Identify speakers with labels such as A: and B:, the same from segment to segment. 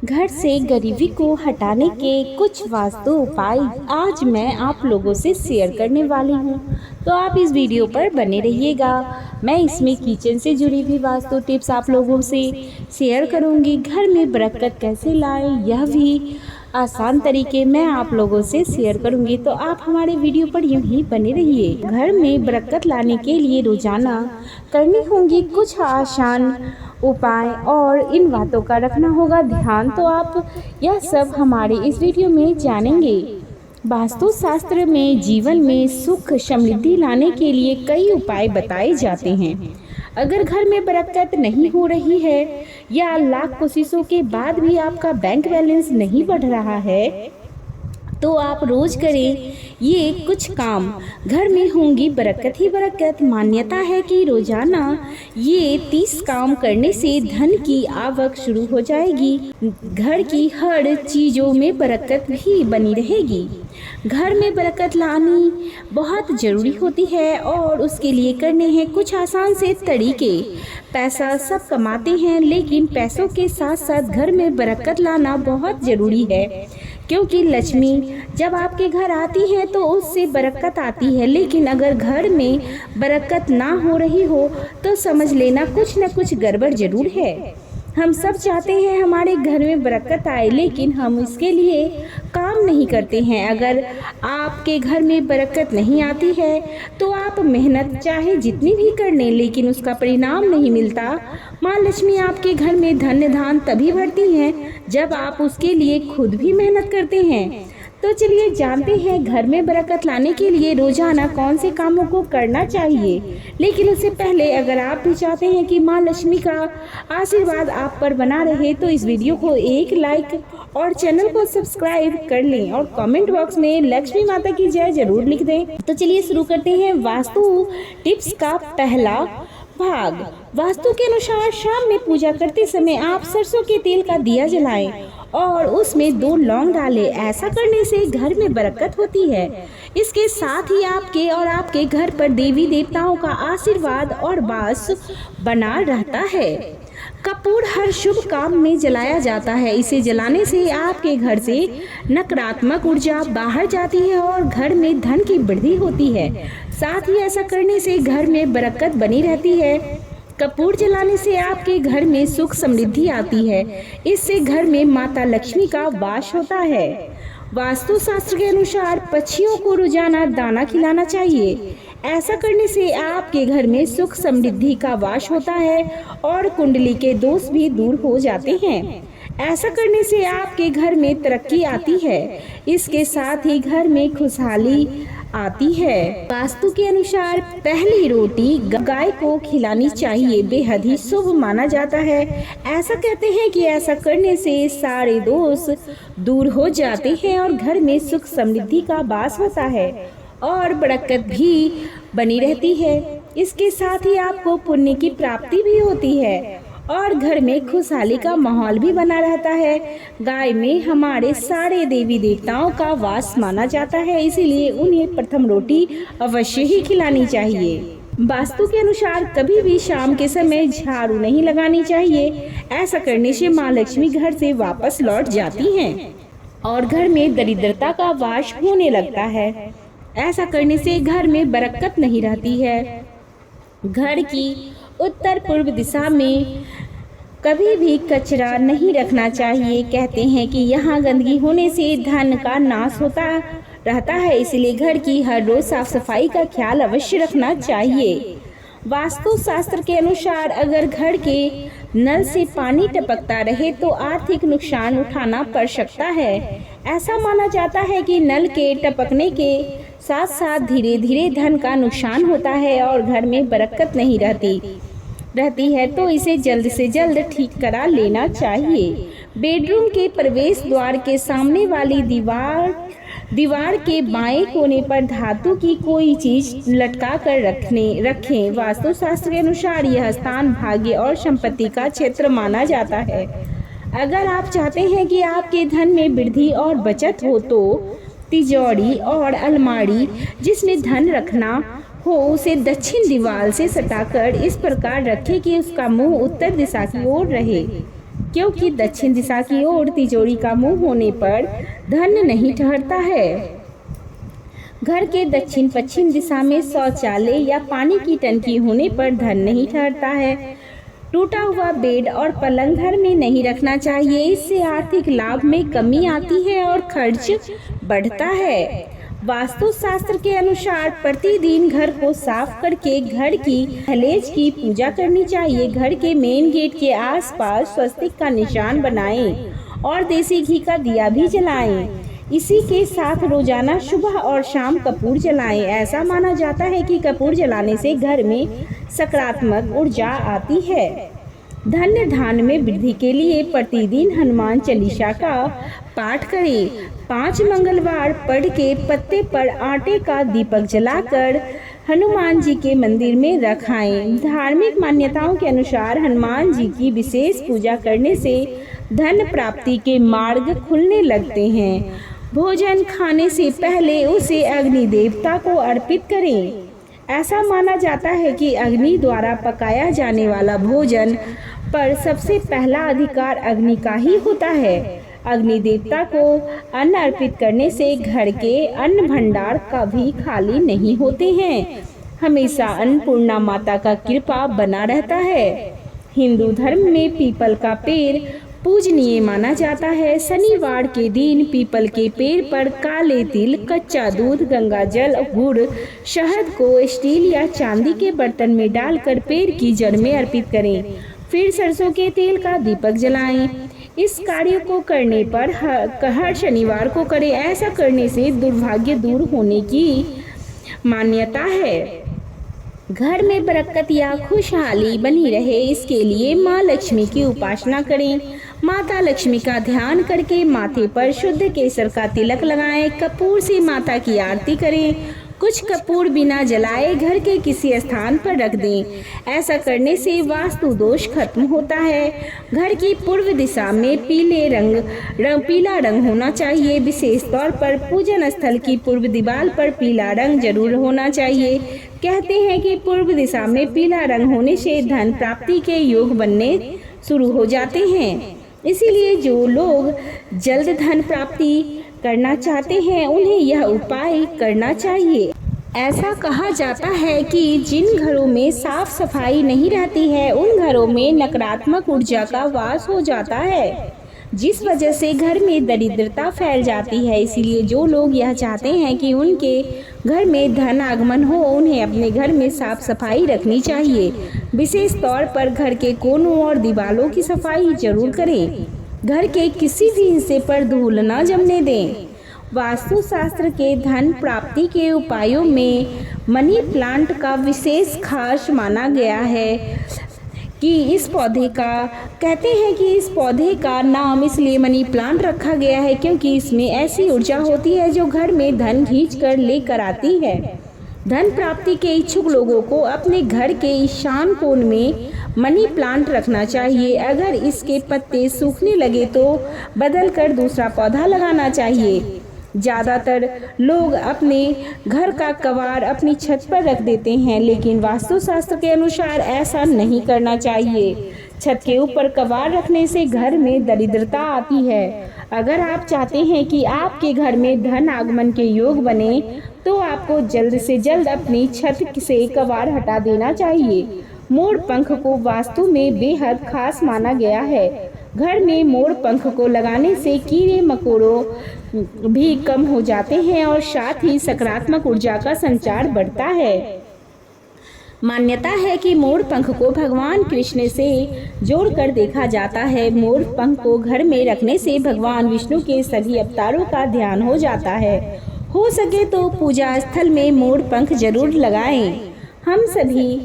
A: घर से गरीबी को हटाने के कुछ वास्तु उपाय आज मैं आप लोगों से शेयर करने वाली हूँ। तो आप इस वीडियो पर बने रहिएगा। मैं इसमें किचन से जुड़ी हुई वास्तु टिप्स आप लोगों से शेयर करूँगी। घर में बरकत कैसे लाएं यह भी आसान तरीके मैं आप लोगों से शेयर करूंगी। तो आप हमारे वीडियो पर यूं ही बने रहिए। घर में बरकत लाने के लिए रोजाना करनी होंगी कुछ आसान उपाय और इन बातों का रखना होगा ध्यान। तो आप यह सब हमारे इस वीडियो में जानेंगे। वास्तु शास्त्र में जीवन में सुख समृद्धि लाने के लिए कई उपाय बताए जाते हैं। अगर घर में बरकत नहीं हो रही है या लाख कोशिशों के बाद भी आपका बैंक बैलेंस नहीं बढ़ रहा है तो आप रोज करें ये कुछ काम, घर में होंगी बरकत ही बरकत। मान्यता है कि रोजाना ये 30 काम करने से धन की आवक शुरू हो जाएगी। घर की हर चीजों में बरकत भी बनी रहेगी। घर में बरकत लानी बहुत ज़रूरी होती है और उसके लिए करने हैं कुछ आसान से तरीके। पैसा सब कमाते हैं लेकिन पैसों के साथ साथ घर में बरकत लाना बहुत ज़रूरी है, क्योंकि लक्ष्मी जब आपके घर आती है तो उससे बरकत आती है। लेकिन अगर घर में बरकत ना हो रही हो तो समझ लेना कुछ न कुछ गड़बड़ जरूर है। हम सब चाहते हैं हमारे घर में बरकत आए, लेकिन हम इसके लिए काम नहीं करते हैं। अगर आपके घर में बरकत नहीं आती है तो आप मेहनत चाहे जितनी भी कर लें लेकिन उसका परिणाम नहीं मिलता। माँ लक्ष्मी आपके घर में धन धान तभी भरती हैं जब आप उसके लिए खुद भी मेहनत करते हैं। तो चलिए जानते हैं घर में बरकत लाने के लिए रोजाना कौन से कामों को करना चाहिए। लेकिन उससे पहले अगर आप भी चाहते हैं कि माँ लक्ष्मी का आशीर्वाद आप पर बना रहे तो इस वीडियो को एक लाइक और चैनल को सब्सक्राइब कर लें और कमेंट बॉक्स में लक्ष्मी माता की जय जरूर लिख दें। तो चलिए शुरू करते हैं वास्तु टिप्स का पहला भाग। वास्तु के अनुसार शाम में पूजा करते समय आप सरसों के तेल का दिया जलाएं और उसमें 2 लौंग डालें। ऐसा करने से घर में बरकत होती है। इसके साथ ही आपके और आपके घर पर देवी देवताओं का आशीर्वाद और वास बना रहता है। कपूर हर शुभ काम में जलाया जाता है। इसे जलाने से आपके घर से नकारात्मक ऊर्जा बाहर जाती है और घर में धन की वृद्धि होती है। साथ ही ऐसा करने से घर में बरकत बनी रहती है। कपूर जलाने से आपके घर में सुख समृद्धि आती है। इससे घर में माता लक्ष्मी का वास होता है। वास्तु शास्त्र के अनुसार पक्षियों को रोजाना दाना खिलाना चाहिए। ऐसा करने से आपके घर में सुख समृद्धि का वास होता है और कुंडली के दोष भी दूर हो जाते हैं। ऐसा करने से आपके घर में तरक्की आती है। इसके साथ ही घर में खुशहाली आती है। वास्तु के अनुसार पहली रोटी गाय को खिलानी चाहिए, बेहद ही शुभ माना जाता है। ऐसा कहते हैं कि ऐसा करने से सारे दोष दूर हो जाते हैं और घर में सुख समृद्धि का वास होता है और बरकत भी बनी रहती है। इसके साथ ही आपको पुण्य की प्राप्ति भी होती है और घर में खुशहाली का माहौल भी बना रहता है। गाय में हमारे सारे देवी देवताओं का वास माना जाता है, इसीलिए उन्हें प्रथम रोटी अवश्य ही खिलानी चाहिए। वास्तु के अनुसार कभी भी शाम के समय झाड़ू नहीं लगानी चाहिए। ऐसा करने से माँ लक्ष्मी घर से वापस लौट जाती हैं और घर में दरिद्रता का वास होने लगता है। ऐसा करने से घर में बरकत नहीं रहती है। घर की उत्तर पूर्व दिशा में कभी भी कचरा नहीं रखना चाहिए। कहते हैं कि यहाँ गंदगी होने से धन का नाश होता रहता है, इसलिए घर की हर रोज साफ सफाई का ख्याल अवश्य रखना चाहिए। वास्तु शास्त्र के अनुसार अगर घर के नल से पानी टपकता रहे तो आर्थिक नुकसान उठाना पड़ सकता है। ऐसा माना जाता है कि नल के टपकने के साथ साथ धीरे धीरे धन का नुकसान होता है और घर में बरकत नहीं रहती है, तो इसे जल्द से जल्द ठीक करा लेना चाहिए। बेडरूम के प्रवेश द्वार के सामने वाली दीवार के बाएं कोने पर धातु की कोई चीज लटका कर रखें। वास्तुशास्त्र के अनुसार यह स्थान भाग्य और संपत्ति का क्षेत्र माना जाता है। अगर आप चाहते हैं कि आपके धन में वृद्धि और बचत हो तो तिजोरी और अलमारी जिसमें धन रखना हो उसे दक्षिण दीवार से सटाकर इस प्रकार रखें कि उसका मुंह उत्तर दिशा की ओर रहे। क्योंकि दक्षिण दिशा की ओर तिजोरी का मुंह होने पर धन नहीं ठहरता है। घर के दक्षिण पश्चिम दिशा में शौचालय या पानी की टंकी होने पर धन नहीं ठहरता है। टूटा हुआ बेड और पलंग घर में नहीं रखना चाहिए, इससे आर्थिक लाभ में कमी आती है और खर्च बढ़ता है। वास्तु शास्त्र के अनुसार प्रतिदिन घर को साफ करके घर की दहलीज की पूजा करनी चाहिए। घर के मेन गेट के आसपास स्वस्तिक का निशान बनाएं और देसी घी का दिया भी जलाएं। इसी के साथ रोजाना सुबह और शाम कपूर जलाएं। ऐसा माना जाता है कि कपूर जलाने से घर में सकारात्मक ऊर्जा आती है। धन्य धान में वृद्धि के लिए प्रतिदिन हनुमान चालीसा का पाठ करें। 5 मंगलवार पढ़ के पत्ते पर आटे का दीपक जलाकर हनुमान जी के मंदिर में रखाएं। धार्मिक मान्यताओं के अनुसार हनुमान जी की विशेष पूजा करने से धन प्राप्ति के मार्ग खुलने लगते हैं। भोजन खाने से पहले उसे अग्नि देवता को अर्पित करें। ऐसा माना जाता है कि अग्नि द्वारा पकाया जाने वाला भोजन पर सबसे पहला अधिकार अग्नि का ही होता है। अग्नि देवता को अन्न अर्पित करने से घर के अन्न भंडार कभी खाली नहीं होते हैं। हमेशा अन्नपूर्णा माता का कृपा बना रहता है। हिंदू धर्म में पीपल का पेड़ पूजनीय माना जाता है। शनिवार के दिन पीपल के पेड़ पर काले तिल, कच्चा दूध, गंगा जल, गुड़, शहद को स्टील या चांदी के बर्तन में डालकर पेड़ की जड़ में अर्पित करें। फिर सरसों के तेल का दीपक जलाएं। इस कार्य को करने पर हर शनिवार को करें। ऐसा करने से दुर्भाग्य दूर होने की मान्यता है। घर में बरकत या खुशहाली बनी रहे, इसके लिए माँ लक्ष्मी की उपासना करें। माता लक्ष्मी का ध्यान करके माथे पर शुद्ध केसर का तिलक लगाएं। कपूर से माता की आरती करें। कुछ कपूर बिना जलाए घर के किसी स्थान पर रख दें। ऐसा करने से वास्तु दोष खत्म होता है। घर की पूर्व दिशा में पीला रंग होना चाहिए। विशेष तौर पर पूजन स्थल की पूर्व दीवार पर पीला रंग जरूर होना चाहिए। कहते हैं कि पूर्व दिशा में पीला रंग होने से धन प्राप्ति के योग बनने शुरू हो जाते हैं। इसीलिए जो लोग जल्द धन प्राप्ति करना चाहते हैं उन्हें यह उपाय करना चाहिए। ऐसा कहा जाता है कि जिन घरों में साफ सफाई नहीं रहती है उन घरों में नकारात्मक ऊर्जा का वास हो जाता है, जिस वजह से घर में दरिद्रता फैल जाती है। इसीलिए जो लोग यह चाहते हैं कि उनके घर में धन आगमन हो, उन्हें अपने घर में साफ सफाई रखनी चाहिए। विशेष तौर पर घर के कोनों और दीवारों की सफाई जरूर करें। घर के किसी भी हिस्से पर धूल न जमने दें। वास्तु शास्त्र के धन प्राप्ति के उपायों में मनी प्लांट का विशेष खास माना गया है कि इस पौधे का कहते हैं कि इस पौधे का नाम इसलिए मनी प्लांट रखा गया है क्योंकि इसमें ऐसी ऊर्जा होती है जो घर में धन खींच कर लेकर आती है। धन प्राप्ति के इच्छुक लोगों को अपने घर के ईशान कोण में मनी प्लांट रखना चाहिए। अगर इसके पत्ते सूखने लगे तो बदल कर दूसरा पौधा लगाना चाहिए। ज़्यादातर लोग अपने घर का कबाड़ अपनी छत पर रख देते हैं, लेकिन वास्तुशास्त्र के अनुसार ऐसा नहीं करना चाहिए। छत के ऊपर कबाड़ रखने से घर में दरिद्रता आती है। अगर आप चाहते हैं कि आपके घर में धन आगमन के योग बने तो आपको जल्द से जल्द अपनी छत से कबाड़ हटा देना चाहिए। मोर पंख को वास्तु में बेहद खास माना गया है। घर में मोर पंख को लगाने से कीड़े मकोड़ों भी कम हो जाते हैं और साथ ही सकारात्मक ऊर्जा का संचार बढ़ता है। मान्यता है कि मोर पंख को भगवान कृष्ण से जोड़कर देखा जाता है। मोर पंख को घर में रखने से भगवान विष्णु के सभी अवतारों का ध्यान हो जाता है। हो सके तो पूजा स्थल में मोर पंख जरूर लगाएं। हम सभी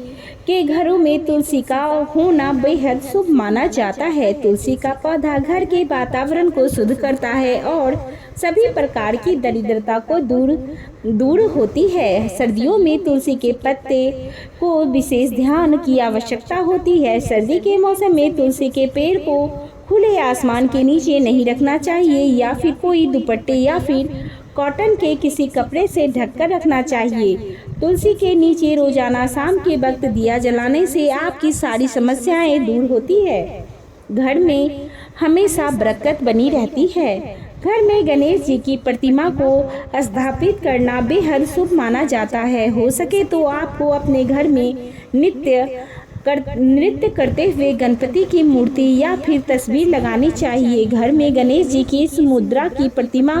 A: के घरों में तुलसी का होना बेहद शुभ माना जाता है। तुलसी का पौधा घर के वातावरण को शुद्ध करता है और सभी प्रकार की दरिद्रता को दूर होती है। सर्दियों में तुलसी के पत्ते को विशेष ध्यान की आवश्यकता होती है। सर्दी के मौसम में तुलसी के पेड़ को खुले आसमान के नीचे नहीं रखना चाहिए या फिर कोई दुपट्टे या फिर कॉटन के किसी कपड़े से ढककर रखना चाहिए। तुलसी के नीचे रोजाना शाम के वक्त दिया जलाने से आपकी सारी समस्याएं दूर होती है। घर में हमेशा बरकत बनी रहती है। घर में गणेश जी की प्रतिमा को स्थापित करना बेहद शुभ माना जाता है। हो सके तो आपको अपने घर में नृत्य करते हुए गणपति की मूर्ति या फिर तस्वीर लगानी चाहिए। घर में गणेश जी की इस मुद्रा की प्रतिमा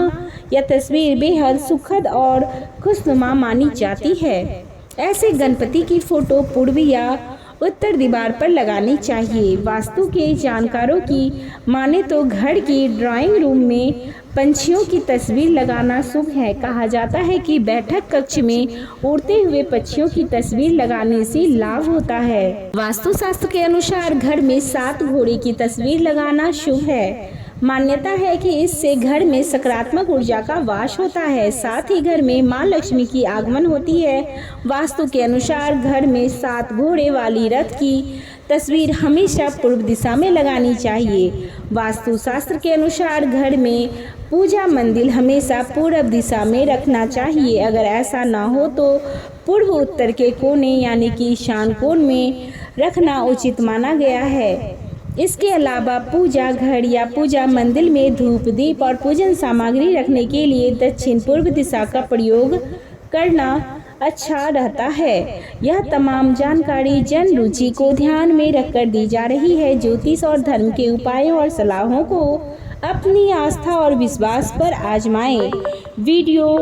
A: या तस्वीर बेहद सुखद और खुशनुमा मानी जाती है। ऐसे गणपति की फोटो पूर्व या उत्तर दीवार पर लगानी चाहिए। वास्तु के जानकारों की माने तो घर की ड्राइंग रूम में पंछियों की तस्वीर लगाना शुभ है। कहा जाता है कि बैठक कक्ष में उड़ते हुए पक्षियों की तस्वीर लगाने से लाभ होता है। वास्तु शास्त्र के अनुसार घर में 7 घोड़े की तस्वीर लगाना शुभ है। मान्यता है कि इससे घर में सकारात्मक ऊर्जा का वास होता है, साथ ही घर में मां लक्ष्मी की आगमन होती है। वास्तु के अनुसार घर में 7 घोड़े वाली रथ की तस्वीर हमेशा पूर्व दिशा में लगानी चाहिए। वास्तु शास्त्र के अनुसार घर में पूजा मंदिर हमेशा पूर्व दिशा में रखना चाहिए। अगर ऐसा ना हो तो पूर्व उत्तर के कोने यानी कि ईशान कोण में रखना उचित माना गया है। इसके अलावा पूजा घर या पूजा मंदिर में धूप दीप और पूजन सामग्री रखने के लिए दक्षिण पूर्व दिशा का प्रयोग करना अच्छा रहता है। यह तमाम जानकारी जन रुचि को ध्यान में रखकर दी जा रही है। ज्योतिष और धर्म के उपायों और सलाहों को अपनी आस्था और विश्वास पर आजमाएं। वीडियो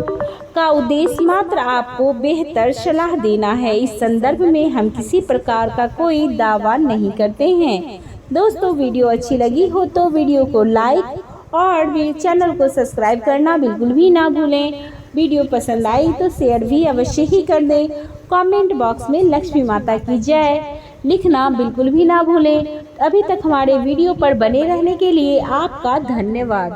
A: का उद्देश्य मात्र आपको बेहतर सलाह देना है। इस संदर्भ में हम किसी प्रकार का कोई दावा नहीं करते हैं। दोस्तों, वीडियो अच्छी लगी हो तो वीडियो को लाइक और चैनल को सब्सक्राइब करना बिल्कुल भी ना भूलें। वीडियो पसंद आई तो शेयर भी अवश्य ही कर दें। कमेंट बॉक्स में लक्ष्मी माता की जय लिखना बिल्कुल भी ना भूलें। अभी तक हमारे वीडियो पर बने रहने के लिए आपका धन्यवाद।